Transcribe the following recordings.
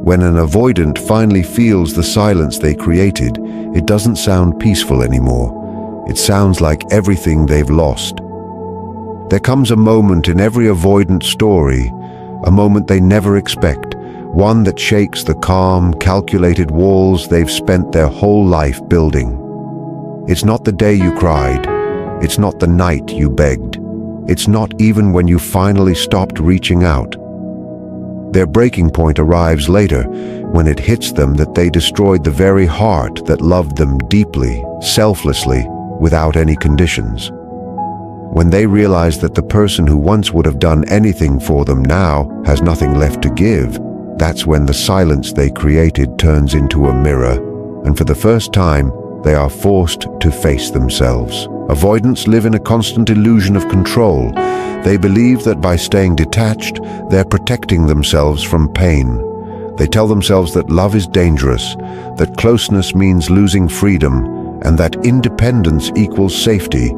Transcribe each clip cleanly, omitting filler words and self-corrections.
When an avoidant finally feels the silence they created, it doesn't sound peaceful anymore. It sounds like everything they've lost. There comes a moment in every avoidant story, a moment they never expect, one that shakes the calm, calculated walls they've spent their whole life building. It's not the day you cried. It's not the night you begged. It's not even when you finally stopped reaching out. Their breaking point arrives later, when it hits them that they destroyed the very heart that loved them deeply, selflessly, without any conditions. When they realize that the person who once would have done anything for them now has nothing left to give, that's when the silence they created turns into a mirror, and for the first time, they are forced to face themselves. Avoidants live in a constant illusion of control. They believe that by staying detached, they're protecting themselves from pain. They tell themselves that love is dangerous, that closeness means losing freedom, and that independence equals safety.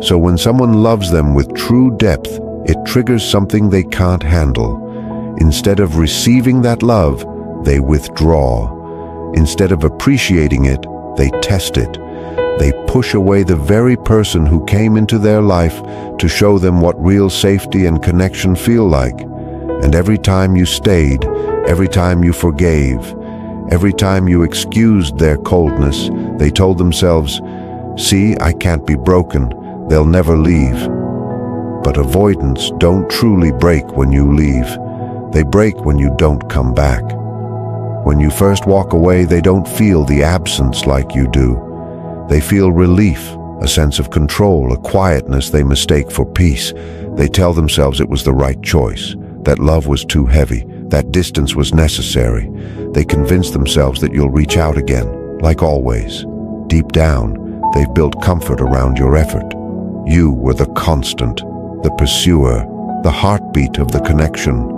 So when someone loves them with true depth, it triggers something they can't handle. Instead of receiving that love, they withdraw. Instead of appreciating it, they test it. They push away the very person who came into their life to show them what real safety and connection feel like. And every time you stayed, every time you forgave, every time you excused their coldness, they told themselves, "See, I can't be broken. They'll never leave." But avoidants don't truly break when you leave. They break when you don't come back. When you first walk away, they don't feel the absence like you do. They feel relief, a sense of control, a quietness they mistake for peace. They tell themselves it was the right choice, that love was too heavy, that distance was necessary. They convince themselves that you'll reach out again, like always. Deep down, they've built comfort around your effort. You were the constant, the pursuer, the heartbeat of the connection.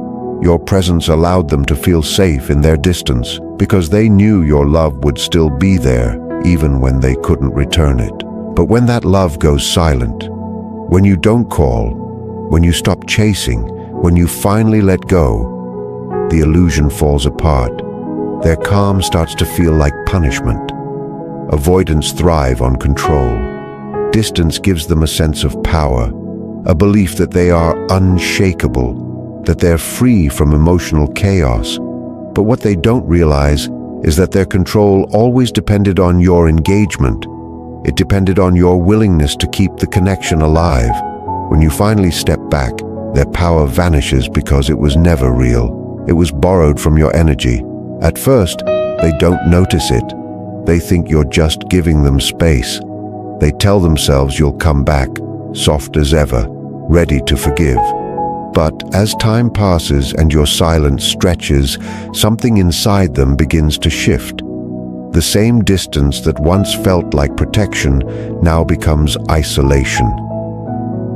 Your presence allowed them to feel safe in their distance because they knew your love would still be there even when they couldn't return it. But when that love goes silent, when you don't call, when you stop chasing, when you finally let go, the illusion falls apart. Their calm starts to feel like punishment. Avoidants thrive on control. Distance gives them a sense of power, a belief that they are unshakable, that they're free from emotional chaos. But what they don't realize is that their control always depended on your engagement. It depended on your willingness to keep the connection alive. When you finally step back, their power vanishes because it was never real. It was borrowed from your energy. At first, they don't notice it. They think you're just giving them space. They tell themselves you'll come back, soft as ever, ready to forgive. But as time passes and your silence stretches, something inside them begins to shift. The same distance that once felt like protection now becomes isolation.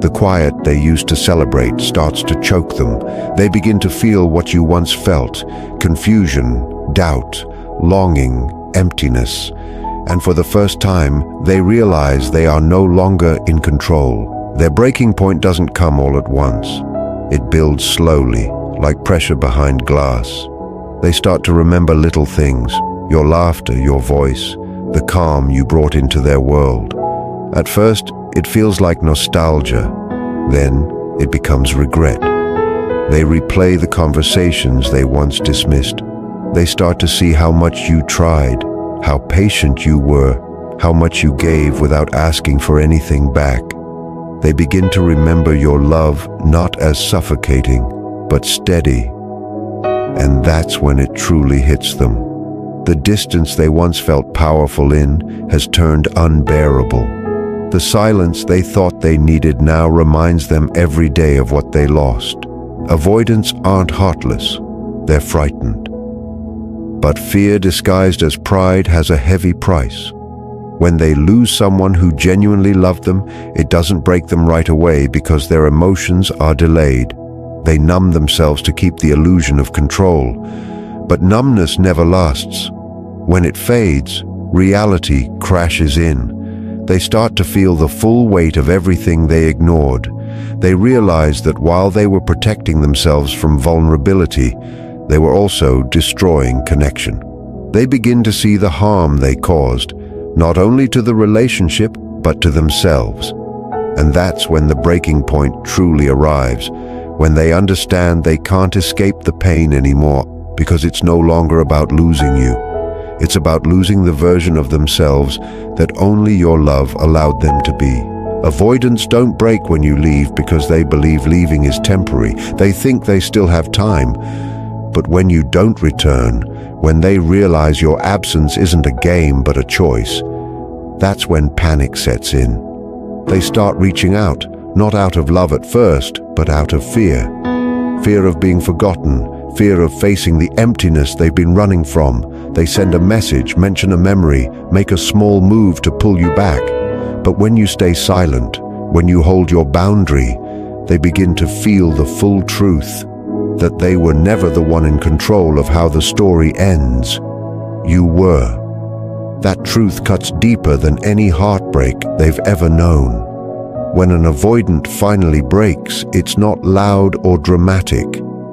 The quiet they used to celebrate starts to choke them. They begin to feel what you once felt: confusion, doubt, longing, emptiness. And for the first time, they realize they are no longer in control. Their breaking point doesn't come all at once. It builds slowly, like pressure behind glass. They start to remember little things: your laughter, your voice, the calm you brought into their world. At first, it feels like nostalgia. Then, it becomes regret. They replay the conversations they once dismissed. They start to see how much you tried, how patient you were, how much you gave without asking for anything back. They begin to remember your love not as suffocating, but steady. And that's when it truly hits them. The distance they once felt powerful in has turned unbearable. The silence they thought they needed now reminds them every day of what they lost. Avoidants aren't heartless, they're frightened. But fear disguised as pride has a heavy price. When they lose someone who genuinely loved them, it doesn't break them right away because their emotions are delayed. They numb themselves to keep the illusion of control. But numbness never lasts. When it fades, reality crashes in. They start to feel the full weight of everything they ignored. They realize that while they were protecting themselves from vulnerability, they were also destroying connection. They begin to see the harm they caused, not only to the relationship, but to themselves. And that's when the breaking point truly arrives, when they understand they can't escape the pain anymore, because it's no longer about losing you. It's about losing the version of themselves that only your love allowed them to be. Avoidants don't break when you leave because they believe leaving is temporary. They think they still have time. But when you don't return, when they realize your absence isn't a game but a choice, that's when panic sets in. They start reaching out, not out of love at first, but out of fear. Fear of being forgotten, fear of facing the emptiness they've been running from. They send a message, mention a memory, make a small move to pull you back. But when you stay silent, when you hold your boundary, they begin to feel the full truth, that they were never the one in control of how the story ends. You were. That truth cuts deeper than any heartbreak they've ever known. When an avoidant finally breaks, it's not loud or dramatic.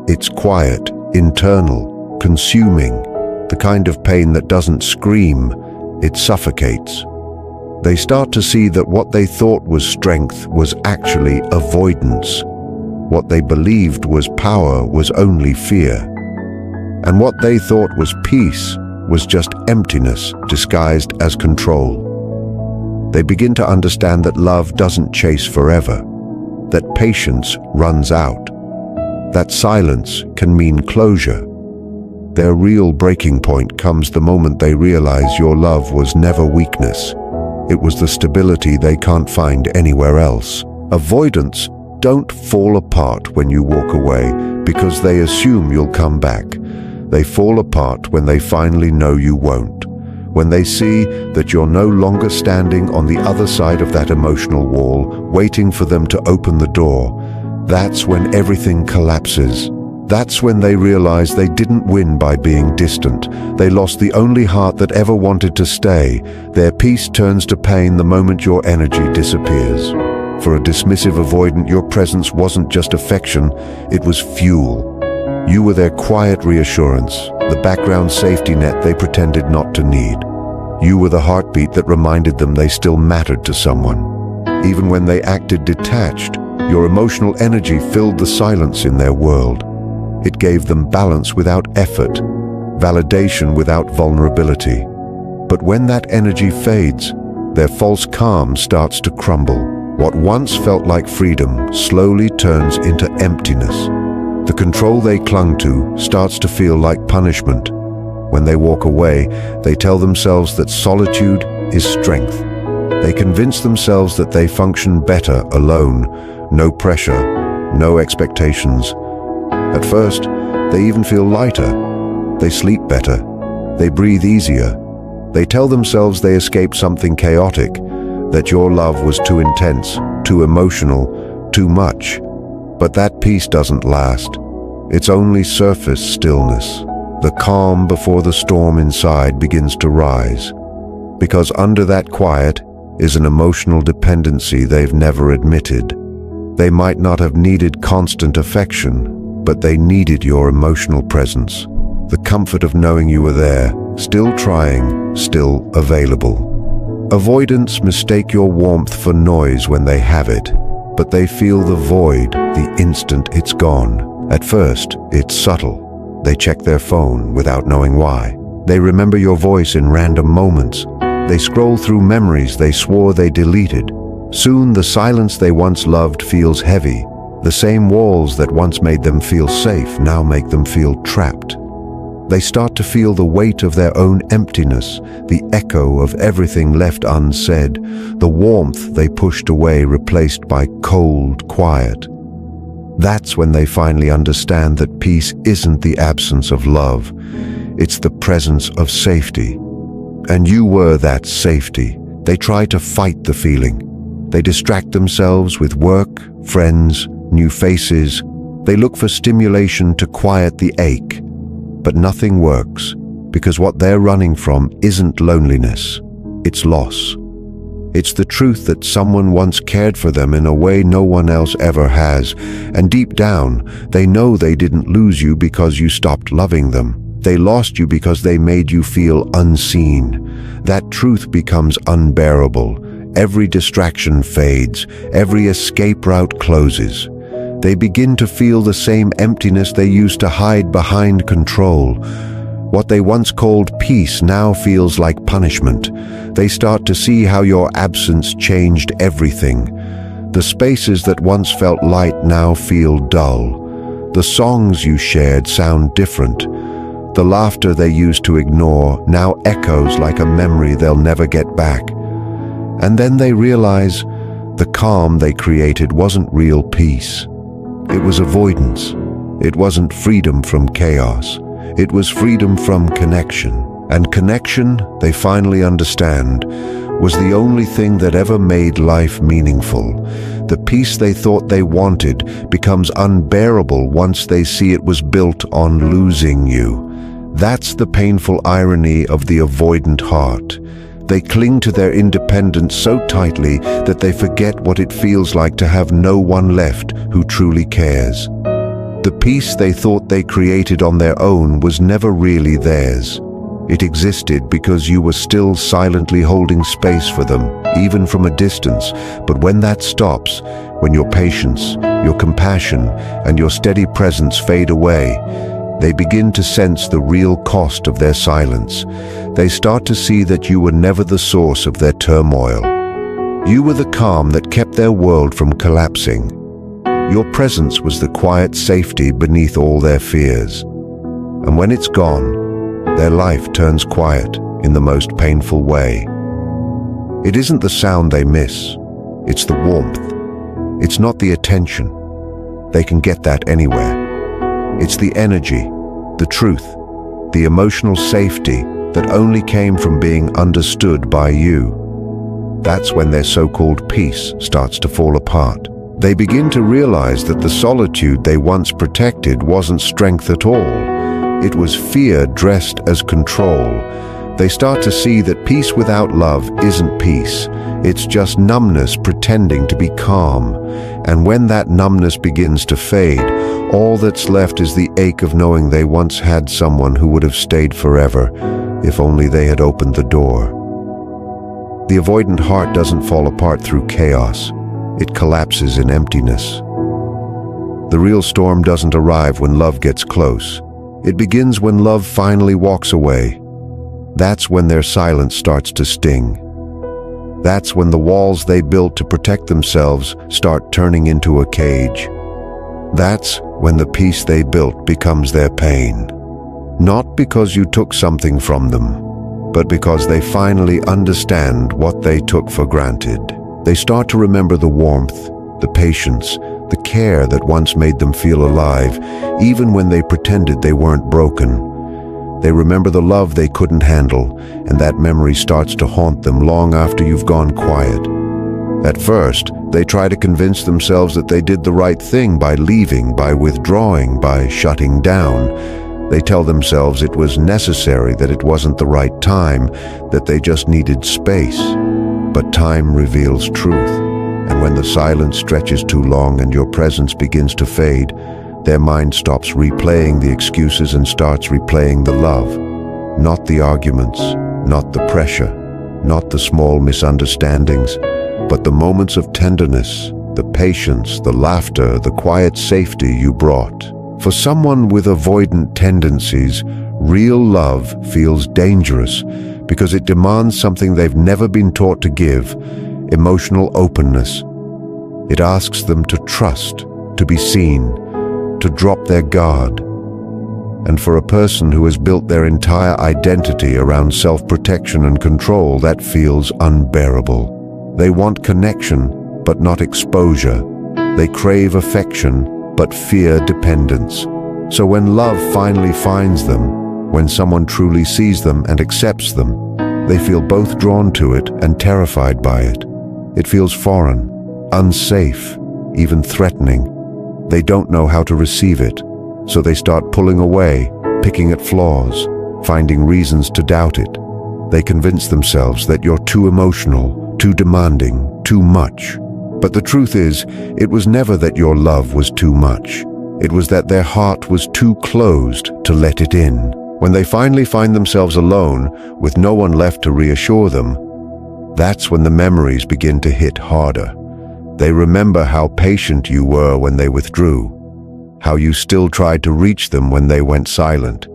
It's quiet, internal, consuming, the kind of pain that doesn't scream, it suffocates. They start to see that what they thought was strength was actually avoidance. What they believed was power was only fear. And what they thought was peace was just emptiness disguised as control. They begin to understand that love doesn't chase forever, that patience runs out, that silence can mean closure. Their real breaking point comes the moment they realize your love was never weakness. It was the stability they can't find anywhere else. Avoidants don't fall apart when you walk away because they assume you'll come back. They fall apart when they finally know you won't. When they see that you're no longer standing on the other side of that emotional wall, waiting for them to open the door, that's when everything collapses. That's when they realize they didn't win by being distant. They lost the only heart that ever wanted to stay. Their peace turns to pain the moment your energy disappears. For a dismissive avoidant, your presence wasn't just affection, it was fuel. You were their quiet reassurance, the background safety net they pretended not to need. You were the heartbeat that reminded them they still mattered to someone. Even when they acted detached, your emotional energy filled the silence in their world. It gave them balance without effort, validation without vulnerability. But when that energy fades, their false calm starts to crumble. What once felt like freedom slowly turns into emptiness. The control they clung to starts to feel like punishment. When they walk away, they tell themselves that solitude is strength. They convince themselves that they function better alone, no pressure, no expectations. At first, they even feel lighter. They sleep better. They breathe easier. They tell themselves they escaped something chaotic, that your love was too intense, too emotional, too much. But that peace doesn't last. It's only surface stillness. The calm before the storm inside begins to rise. Because under that quiet is an emotional dependency they've never admitted. They might not have needed constant affection, but they needed your emotional presence. The comfort of knowing you were there, still trying, still available. Avoidants mistake your warmth for noise when they have it, but they feel the void the instant it's gone. At first, it's subtle. They check their phone without knowing why. They remember your voice in random moments. They scroll through memories they swore they deleted. Soon, the silence they once loved feels heavy. The same walls that once made them feel safe now make them feel trapped. They start to feel the weight of their own emptiness, the echo of everything left unsaid, the warmth they pushed away replaced by cold quiet. That's when they finally understand that peace isn't the absence of love, it's the presence of safety. And you were that safety. They try to fight the feeling. They distract themselves with work, friends, new faces. They look for stimulation to quiet the ache. But nothing works, because what they're running from isn't loneliness, it's loss. It's the truth that someone once cared for them in a way no one else ever has, and deep down, they know they didn't lose you because you stopped loving them. They lost you because they made you feel unseen. That truth becomes unbearable. Every distraction fades, every escape route closes. They begin to feel the same emptiness they used to hide behind control. What they once called peace now feels like punishment. They start to see how your absence changed everything. The spaces that once felt light now feel dull. The songs you shared sound different. The laughter they used to ignore now echoes like a memory they'll never get back. And then they realize the calm they created wasn't real peace. It was avoidance. It wasn't freedom from chaos. It was freedom from connection. And connection, they finally understand, was the only thing that ever made life meaningful. The peace they thought they wanted becomes unbearable once they see it was built on losing you. That's the painful irony of the avoidant heart. They cling to their independence so tightly that they forget what it feels like to have no one left who truly cares. The peace they thought they created on their own was never really theirs. It existed because you were still silently holding space for them, even from a distance. But when that stops, when your patience, your compassion, and your steady presence fade away, they begin to sense the real cost of their silence. They start to see that you were never the source of their turmoil. You were the calm that kept their world from collapsing. Your presence was the quiet safety beneath all their fears. And when it's gone, their life turns quiet in the most painful way. It isn't the sound they miss, it's the warmth. It's not the attention. They can get that anywhere. It's the energy, the truth, the emotional safety that only came from being understood by you. That's when their so-called peace starts to fall apart. They begin to realize that the solitude they once protected wasn't strength at all. It was fear dressed as control. They start to see that peace without love isn't peace. It's just numbness pretending to be calm. And when that numbness begins to fade, all that's left is the ache of knowing they once had someone who would have stayed forever, if only they had opened the door. The avoidant heart doesn't fall apart through chaos. It collapses in emptiness. The real storm doesn't arrive when love gets close. It begins when love finally walks away. That's when their silence starts to sting. That's when the walls they built to protect themselves start turning into a cage. That's when the peace they built becomes their pain. Not because you took something from them, but because they finally understand what they took for granted. They start to remember the warmth, the patience, the care that once made them feel alive, even when they pretended they weren't broken. They remember the love they couldn't handle, and that memory starts to haunt them long after you've gone quiet. At first, they try to convince themselves that they did the right thing by leaving, by withdrawing, by shutting down. They tell themselves it was necessary, that it wasn't the right time, that they just needed space. But time reveals truth, and when the silence stretches too long and your presence begins to fade, their mind stops replaying the excuses and starts replaying the love. Not the arguments, not the pressure, not the small misunderstandings, but the moments of tenderness, the patience, the laughter, the quiet safety you brought. For someone with avoidant tendencies, real love feels dangerous because it demands something they've never been taught to give: emotional openness. It asks them to trust, to be seen, to drop their guard. And for a person who has built their entire identity around self-protection and control, that feels unbearable. They want connection, but not exposure. They crave affection, but fear dependence. So when love finally finds them, when someone truly sees them and accepts them, they feel both drawn to it and terrified by it. It feels foreign, unsafe, even threatening. They don't know how to receive it, so they start pulling away, picking at flaws, finding reasons to doubt it. They convince themselves that you're too emotional, too too demanding, too much. But the truth is, it was never that your love was too much. It was that their heart was too closed to let it in. When they finally find themselves alone, with no one left to reassure them, that's when the memories begin to hit harder. They remember how patient you were when they withdrew, how you still tried to reach them when they went silent,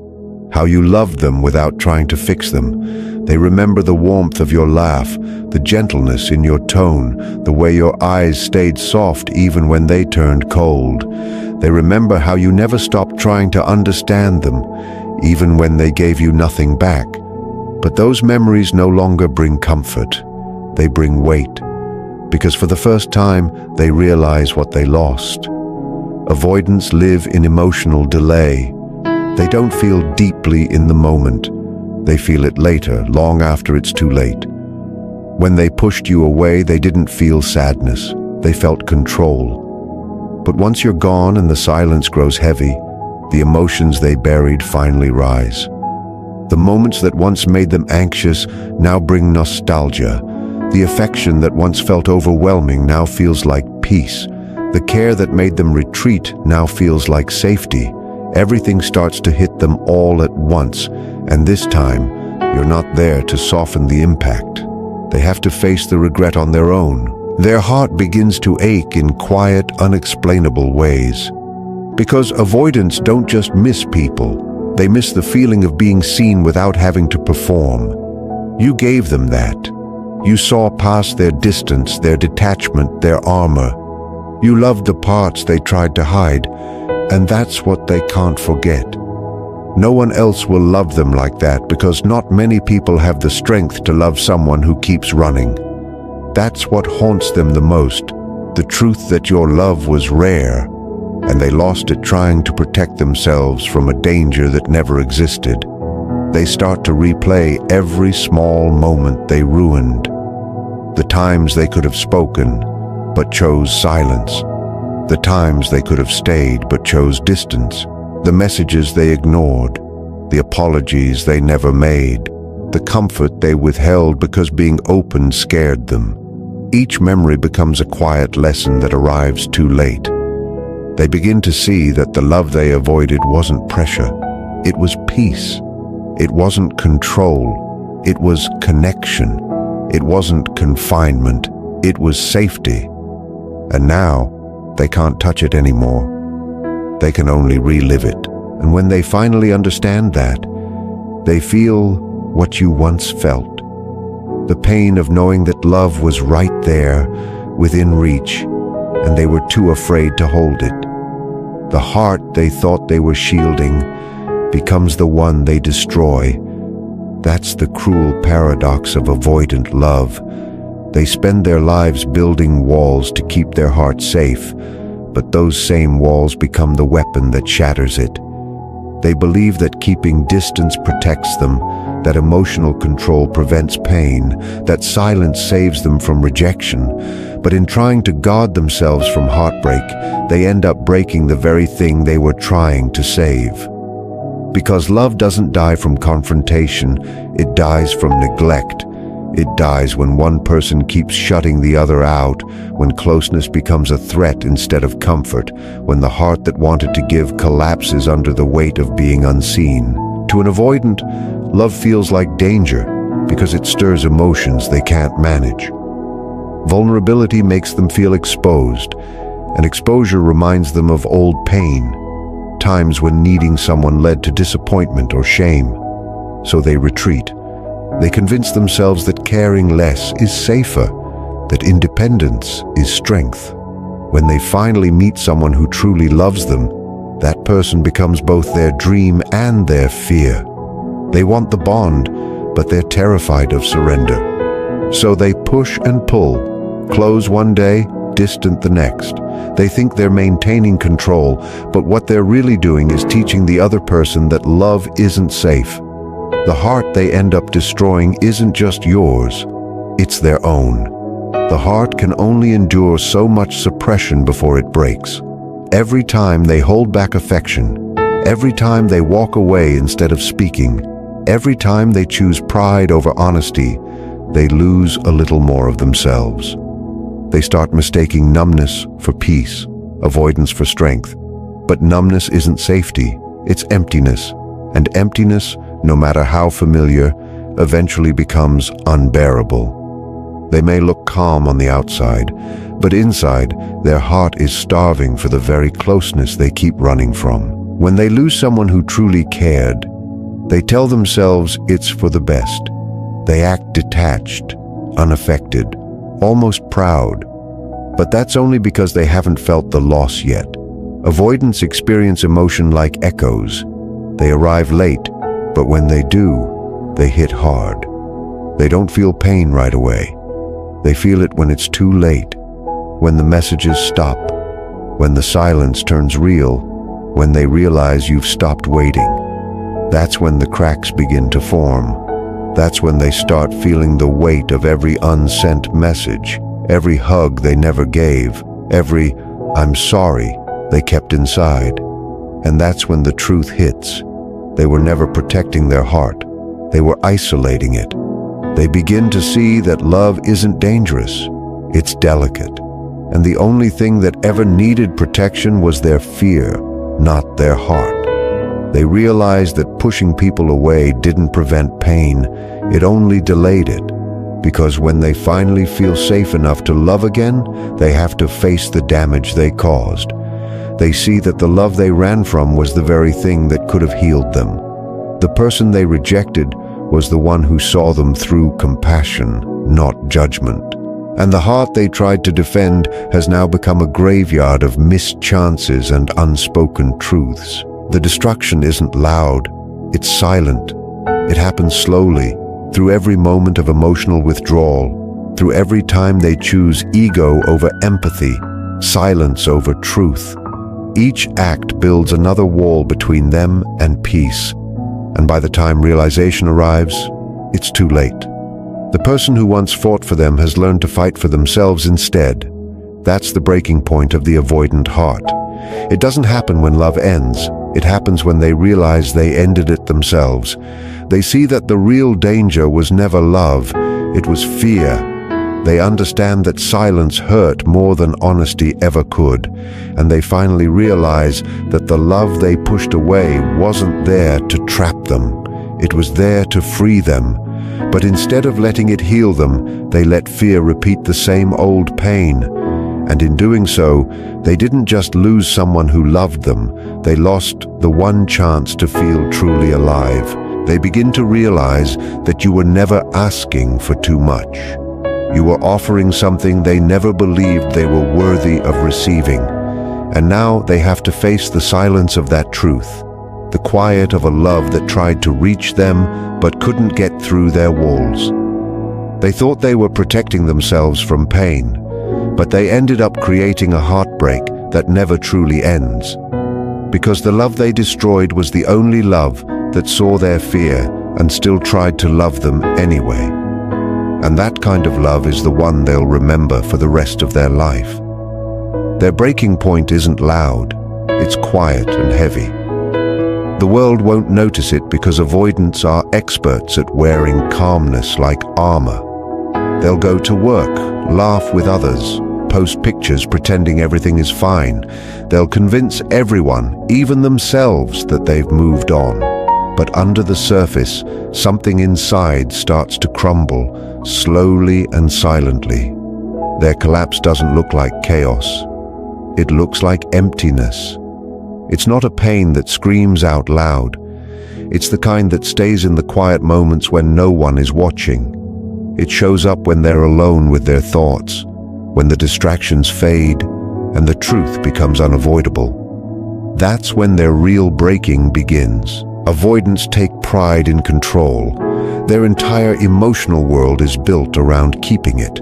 how you loved them without trying to fix them. They remember the warmth of your laugh, the gentleness in your tone, the way your eyes stayed soft even when they turned cold. They remember how you never stopped trying to understand them, even when they gave you nothing back. But those memories no longer bring comfort. They bring weight, because for the first time, they realize what they lost. Avoidants live in emotional delay. They don't feel deeply in the moment. They feel it later, long after it's too late. When they pushed you away, they didn't feel sadness. They felt control. But once you're gone and the silence grows heavy, the emotions they buried finally rise. The moments that once made them anxious now bring nostalgia. The affection that once felt overwhelming now feels like peace. The care that made them retreat now feels like safety. Everything starts to hit them all at once, and this time, you're not there to soften the impact. They have to face the regret on their own. Their heart begins to ache in quiet, unexplainable ways. Because avoidants don't just miss people, they miss the feeling of being seen without having to perform. You gave them that. You saw past their distance, their detachment, their armor. You loved the parts they tried to hide, and that's what they can't forget. No one else will love them like that because not many people have the strength to love someone who keeps running. That's what haunts them the most, the truth that your love was rare, and they lost it trying to protect themselves from a danger that never existed. They start to replay every small moment they ruined. The times they could have spoken, but chose silence. The times they could have stayed, but chose distance. The messages they ignored. The apologies they never made. The comfort they withheld because being open scared them. Each memory becomes a quiet lesson that arrives too late. They begin to see that the love they avoided wasn't pressure. It was peace. It wasn't control. It was connection. It wasn't confinement. It was safety. And now, they can't touch it anymore. They can only relive it. And when they finally understand that, they feel what you once felt. The pain of knowing that love was right there, within reach, and they were too afraid to hold it. The heart they thought they were shielding becomes the one they destroy. That's the cruel paradox of avoidant love. They spend their lives building walls to keep their heart safe, but those same walls become the weapon that shatters it. They believe that keeping distance protects them, that emotional control prevents pain, that silence saves them from rejection. But in trying to guard themselves from heartbreak, they end up breaking the very thing they were trying to save. Because love doesn't die from confrontation, it dies from neglect. It dies when one person keeps shutting the other out, when closeness becomes a threat instead of comfort, when the heart that wanted to give collapses under the weight of being unseen. To an avoidant, love feels like danger because it stirs emotions they can't manage. Vulnerability makes them feel exposed, and exposure reminds them of old pain, times when needing someone led to disappointment or shame. So they retreat. They convince themselves that caring less is safer, that independence is strength. When they finally meet someone who truly loves them, that person becomes both their dream and their fear. They want the bond, but they're terrified of surrender. So they push and pull, close one day, distant the next. They think they're maintaining control, but what they're really doing is teaching the other person that love isn't safe. The heart they end up destroying isn't just yours, it's their own. The heart can only endure so much suppression before it breaks. Every time they hold back affection, every time they walk away instead of speaking, every time they choose pride over honesty, they lose a little more of themselves. They start mistaking numbness for peace, avoidance for strength. But numbness isn't safety, it's emptiness. And emptiness, no matter how familiar, eventually becomes unbearable. They may look calm on the outside, but inside, their heart is starving for the very closeness they keep running from. When they lose someone who truly cared, they tell themselves it's for the best. They act detached, unaffected, almost proud. But that's only because they haven't felt the loss yet. Avoidants experience emotion like echoes. They arrive late, but when they do, they hit hard. They don't feel pain right away. They feel it when it's too late, when the messages stop, when the silence turns real, when they realize you've stopped waiting. That's when the cracks begin to form. That's when they start feeling the weight of every unsent message, every hug they never gave, every "I'm sorry" they kept inside. And that's when the truth hits. They were never protecting their heart. They were isolating it. They begin to see that love isn't dangerous. It's delicate. And the only thing that ever needed protection was their fear, not their heart. They realized that pushing people away didn't prevent pain. It only delayed it. Because when they finally feel safe enough to love again, they have to face the damage they caused. They see that the love they ran from was the very thing that could have healed them. The person they rejected was the one who saw them through compassion, not judgment. And the heart they tried to defend has now become a graveyard of missed chances and unspoken truths. The destruction isn't loud, it's silent. It happens slowly, through every moment of emotional withdrawal, through every time they choose ego over empathy, silence over truth. Each act builds another wall between them and peace, and by the time realization arrives, it's too late. The person who once fought for them has learned to fight for themselves instead. That's the breaking point of the avoidant heart. It doesn't happen when love ends. It happens when they realize they ended it themselves. They see that the real danger was never love, it was fear. They understand that silence hurt more than honesty ever could, and they finally realize that the love they pushed away wasn't there to trap them. It was there to free them. But instead of letting it heal them, they let fear repeat the same old pain. And in doing so, they didn't just lose someone who loved them, they lost the one chance to feel truly alive. They begin to realize that you were never asking for too much. You were offering something they never believed they were worthy of receiving. And now they have to face the silence of that truth, the quiet of a love that tried to reach them but couldn't get through their walls. They thought they were protecting themselves from pain, but they ended up creating a heartbreak that never truly ends. Because the love they destroyed was the only love that saw their fear and still tried to love them anyway. And that kind of love is the one they'll remember for the rest of their life. Their breaking point isn't loud, it's quiet and heavy. The world won't notice it because avoidants are experts at wearing calmness like armor. They'll go to work, laugh with others, post pictures pretending everything is fine. They'll convince everyone, even themselves, that they've moved on. But under the surface, something inside starts to crumble, slowly and silently. Their collapse doesn't look like chaos. It looks like emptiness. It's not a pain that screams out loud. It's the kind that stays in the quiet moments when no one is watching. It shows up when they're alone with their thoughts, when the distractions fade and the truth becomes unavoidable. That's when their real breaking begins. Avoidants take pride in control. Their entire emotional world is built around keeping it.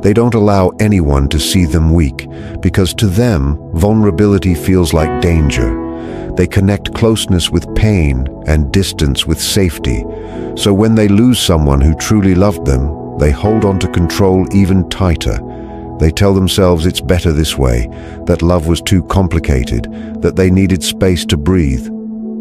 They don't allow anyone to see them weak, because to them, vulnerability feels like danger. They connect closeness with pain and distance with safety. So when they lose someone who truly loved them, they hold on to control even tighter. They tell themselves it's better this way, that love was too complicated, that they needed space to breathe.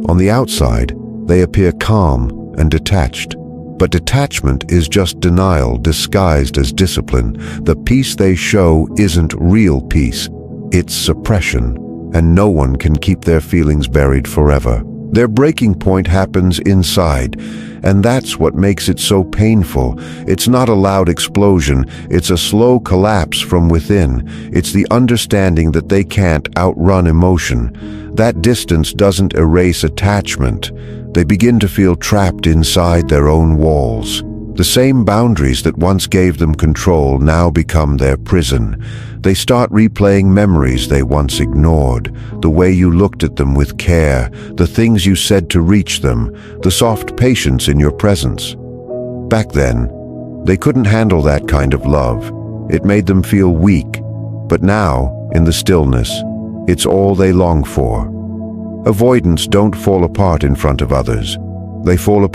On the outside, they appear calm and detached, But detachment is just denial disguised as discipline. The peace they show isn't real peace. It's suppression, and no one can keep their feelings buried forever. Their breaking point happens inside, and that's what makes it so painful. It's not a loud explosion, it's a slow collapse from within. It's the understanding that they can't outrun emotion. That distance doesn't erase attachment. They begin to feel trapped inside their own walls. The same boundaries that once gave them control now become their prison. They start replaying memories they once ignored, the way you looked at them with care, the things you said to reach them, the soft patience in your presence. Back then, they couldn't handle that kind of love. It made them feel weak. But now, in the stillness, it's all they long for. Avoidants don't fall apart in front of others. They fall apart